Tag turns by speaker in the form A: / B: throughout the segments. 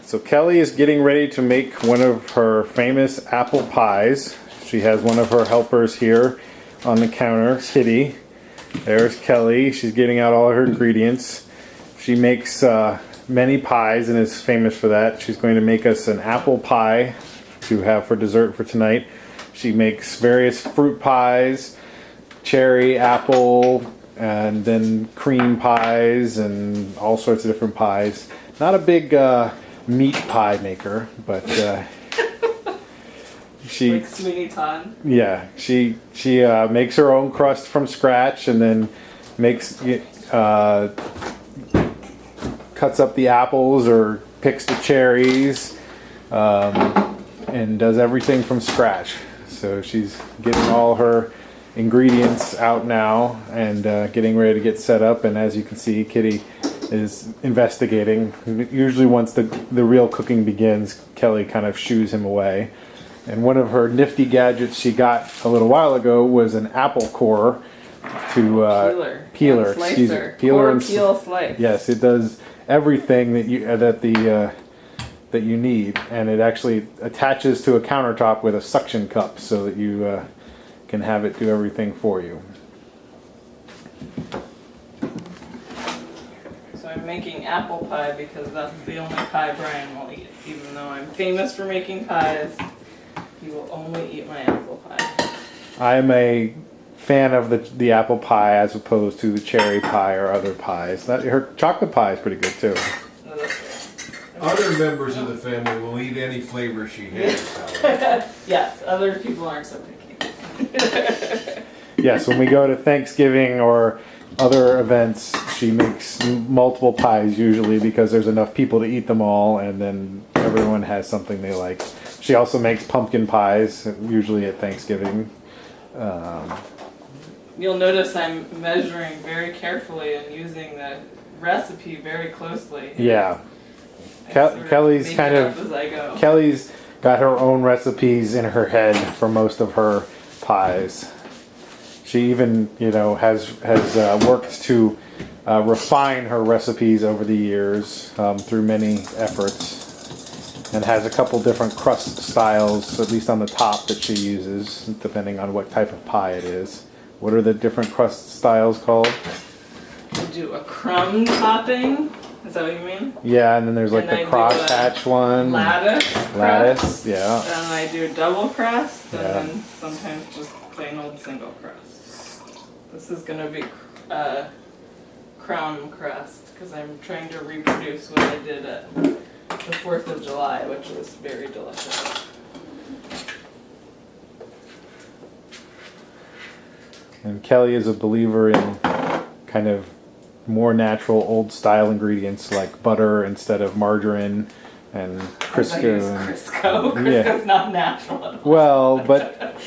A: So Kelly is getting ready to make one of her famous apple pies. She has one of her helpers here on the counter, Kitty. There's Kelly. She's getting out all her ingredients. She makes many pies and is famous for that. She's going to make us an apple pie to have for dessert for tonight. She makes various fruit pies, cherry, apple, and then cream pies and all sorts of different pies. Not a big meat pie maker, but she
B: like Sweeney Todd.
A: Yeah, she makes her own crust from scratch and then makes cuts up the apples or picks the cherries and does everything from scratch. So she's getting all her ingredients out now and getting ready to get set up. And as you can see, Kitty is investigating. Usually once the real cooking begins, Kelly kind of shoos him away. And one of her nifty gadgets she got a little while ago was an apple core to peeler, excuse me,
B: peeler and peel slice.
A: Yes, it does everything that you need, and it actually attaches to a countertop with a suction cup so that you can have it do everything for you.
B: So I'm making apple pie because that's the only pie Brian will eat. Even though I'm famous for making pies, he will only eat my apple pie.
A: I'm a fan of the apple pie as opposed to the cherry pie or other pies. Her chocolate pie is pretty good too.
B: No, that's right.
C: Other members of the family will eat any flavor she has.
B: Yes, other people aren't so picky.
A: Yes, when we go to Thanksgiving or other events, she makes multiple pies usually because there's enough people to eat them all, and then everyone has something they like. She also makes pumpkin pies, usually at Thanksgiving.
B: You'll notice I'm measuring very carefully and using the recipe very closely.
A: Yeah. Kelly's kind of Kelly's got her own recipes in her head for most of her pies. She even, has worked to refine her recipes over the years through many efforts, and has a couple different crust styles, at least on the top, that she uses, depending on what type of pie it is. What are the different crust styles called?
B: I do a crumb topping. Is that what you mean?
A: Yeah, and then there's like the crosshatch one.
B: Lattice,
A: yeah.
B: And I do double crust, and
A: Yeah.
B: then sometimes just plain old single crust. This is going to be crown crust, because I'm trying to reproduce what I did at the 4th of July, which was very delicious.
A: And Kelly is a believer in kind of more natural, old-style ingredients like butter instead of margarine and Crisco.
B: I use Crisco. Crisco's not natural at all.
A: Well, but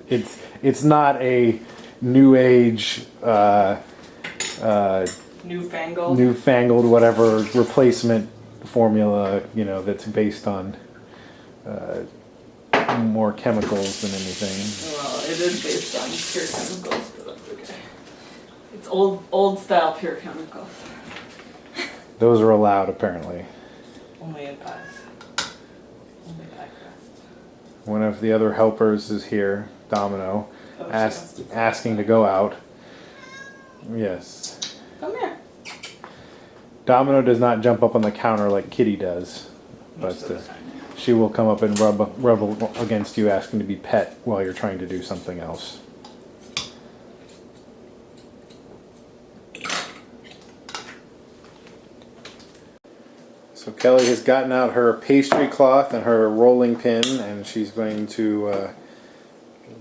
A: it's not a new age, newfangled whatever replacement formula, that's based on more chemicals than anything.
B: Well, it is based on pure chemicals, but that's okay. It's old style pure chemicals.
A: Those are allowed, apparently.
B: Only in pies. Only pie crust.
A: One of the other helpers is here, Domino, asking to go out. Yes.
B: Come here.
A: Domino does not jump up on the counter like Kitty does, but she will come up and rub against you, asking to be pet while you're trying to do something else. So Kelly has gotten out her pastry cloth and her rolling pin, and she's going to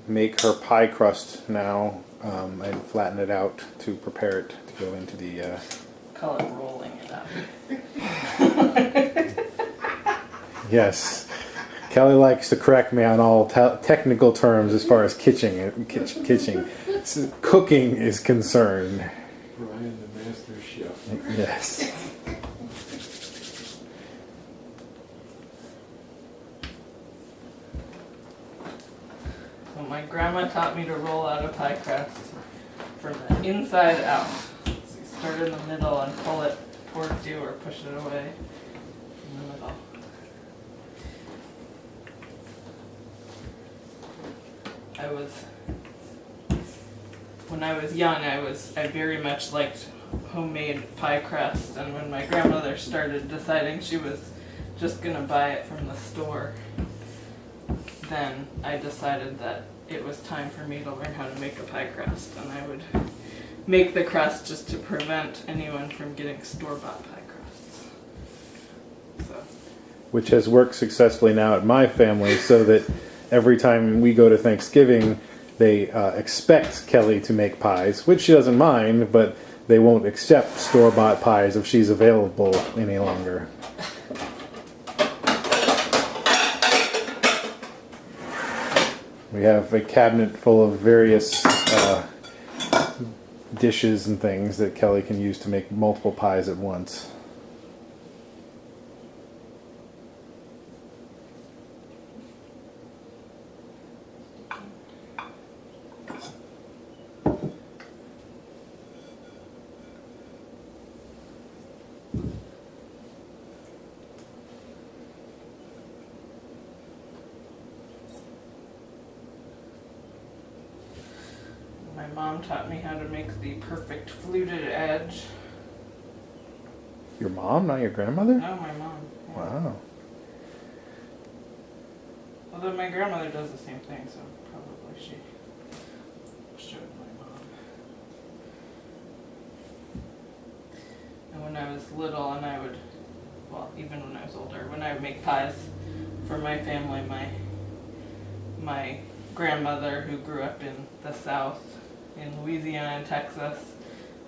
A: make her pie crust now and flatten it out to prepare it to go into the...
B: Call it rolling it up.
A: Yes. Kelly likes to correct me on all technical terms as far as cooking is concerned.
C: Brian, the master chef.
A: Yes.
B: Well, my grandma taught me to roll out a pie crust from the inside out. So you start in the middle and pull it towards you or push it away from the middle. when I was young, I very much liked homemade pie crust, and when my grandmother started deciding she was just gonna buy it from the store, then I decided that it was time for me to learn how to make a pie crust, and I would make the crust just to prevent anyone from getting store-bought pie crusts. So.
A: Which has worked successfully now at my family, so that every time we go to Thanksgiving, they expect Kelly to make pies, which she doesn't mind, but they won't accept store-bought pies if she's available any longer. We have a cabinet full of various dishes and things that Kelly can use to make multiple pies at once.
B: My mom taught me how to make the perfect fluted edge.
A: Your mom, not your grandmother?
B: No, my mom. Yeah.
A: Wow.
B: Although my grandmother does the same thing, so probably she showed my mom. And when I was little, and I would, well, even when I was older, when I would make pies for my family, my grandmother, who grew up in the South, in Louisiana and Texas,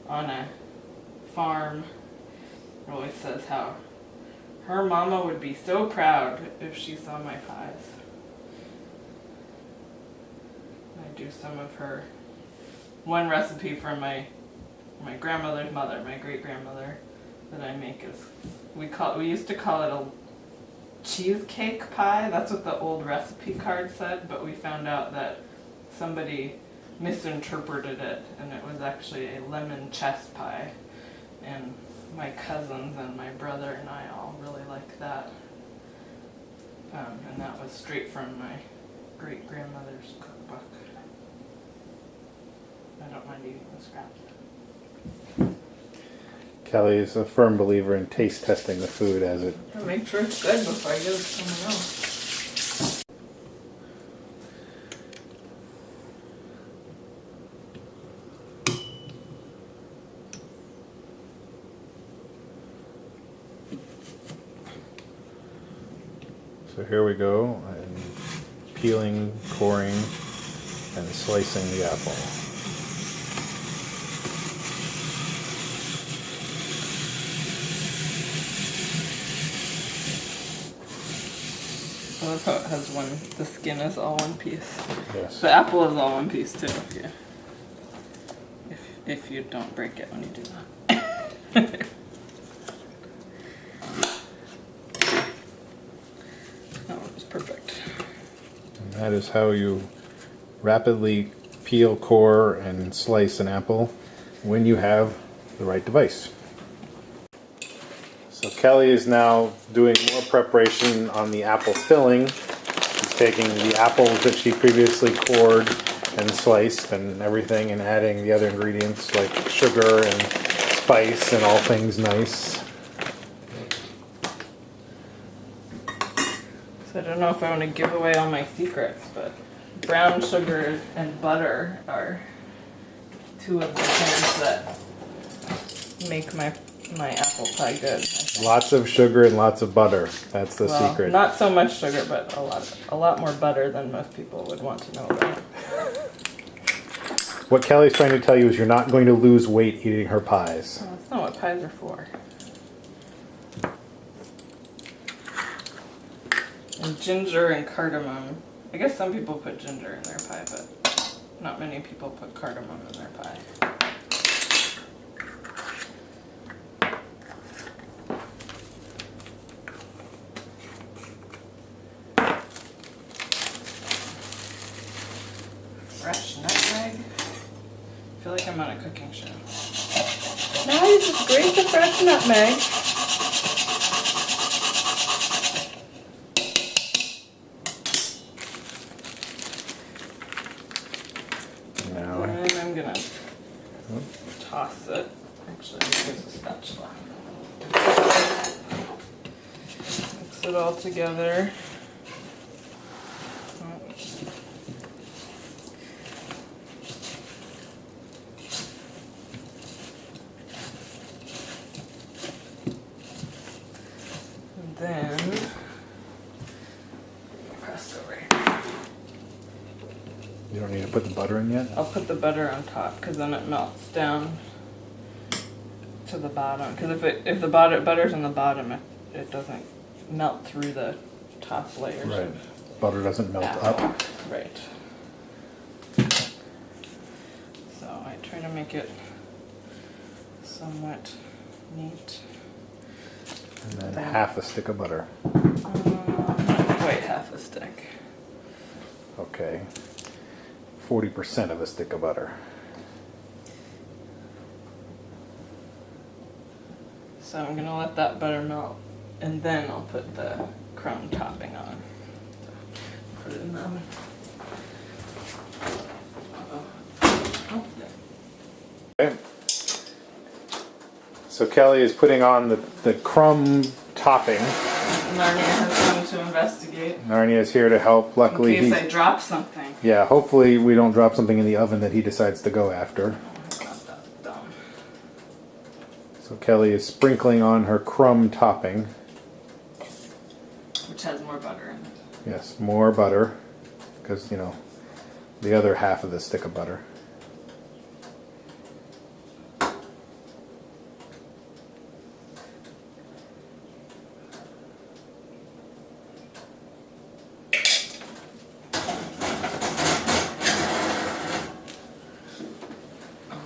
B: on a farm, always says how her mama would be so proud if she saw my pies. I do some of her, one recipe from my grandmother's mother, my great-grandmother, that I make is, we used to call it a cheesecake pie. That's what the old recipe card said, but we found out that somebody misinterpreted it, and it was actually a lemon chess pie. And my cousins and my brother and I all really liked that. And that was straight from my great-grandmother's cookbook. I don't mind eating the scraps.
A: Kelly is a firm believer in taste testing the food as it.
B: I'll make sure it's good before I give it to someone else.
A: So here we go, and peeling, coring, and slicing the apple.
B: I love how it has the skin is all one piece.
A: Yes.
B: The apple is all one piece too, if you don't break it when you do that. That one was perfect.
A: And that is how you rapidly peel, core, and slice an apple when you have the right device. So Kelly is now doing more preparation on the apple filling. She's taking the apples that she previously cored and sliced and everything, and adding the other ingredients like sugar and spice and all things nice.
B: So I don't know if I want to give away all my secrets, but brown sugar and butter are two of the things that make my apple pie good.
A: Lots of sugar and lots of butter. That's the secret.
B: Not so much sugar, but a lot more butter than most people would want to know about.
A: What Kelly's trying to tell you is you're not going to lose weight eating her pies.
B: Well, that's not what pies are for. And ginger and cardamom. I guess some people put ginger in their pie, but not many people put cardamom in their pie. Fresh nutmeg. I feel like I'm on a cooking show. Now you just grate the fresh nutmeg. it all together. And then crust over here.
A: You don't need to put the butter in yet?
B: I'll put the butter on top because then it melts down to the bottom. Because if the butter's on the bottom, it doesn't melt through the top layers.
A: Right.
B: Of
A: Butter doesn't melt
B: apple.
A: up.
B: Right. So I try to make it somewhat neat.
A: And then half a stick of butter.
B: Quite half a stick.
A: Okay. 40% of a stick of butter.
B: So I'm gonna let that butter melt, and then I'll put the crumb topping on. Put it in the oven. Oh, yeah.
A: Okay. So Kelly is putting on the crumb topping.
B: Narnia has come to investigate.
A: Narnia is here to help. Luckily,
B: In case I drop something.
A: yeah. Hopefully, we don't drop something in the oven that he decides to go after.
B: Oh, God, that's dumb.
A: So Kelly is sprinkling on her crumb topping.
B: Which has more butter in it.
A: Yes, more butter, because you know the other half of the stick of butter.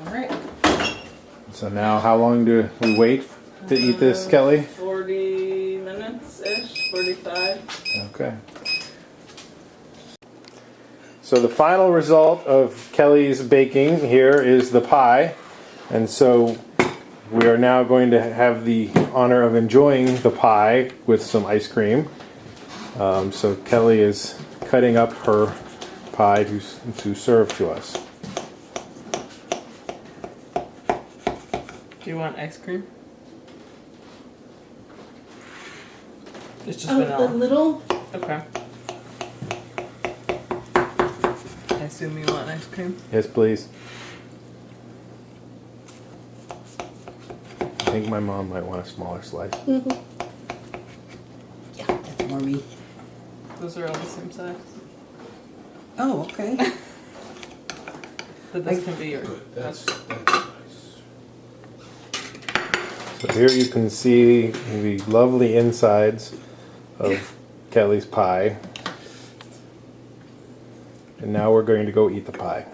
B: Alright.
A: So now, how long do we wait to eat this, Kelly?
B: 40 minutes-ish, 45.
A: Okay. So the final result of Kelly's baking here is the pie. And so we are now going to have the honor of enjoying the pie with some ice cream. So Kelly is cutting up her pie to serve to us.
B: Do you want ice cream? It's just
D: A
B: vanilla.
D: little.
B: Okay. I assume you want ice cream?
A: Yes, please. I think my mom might want a smaller slice.
D: Yeah, that's more me.
B: Those are all the same size.
D: Oh, okay.
B: But this can be yours.
C: Good. That's nice.
A: So here you can see the lovely insides of Kelly's pie. And now we're going to go eat the pie.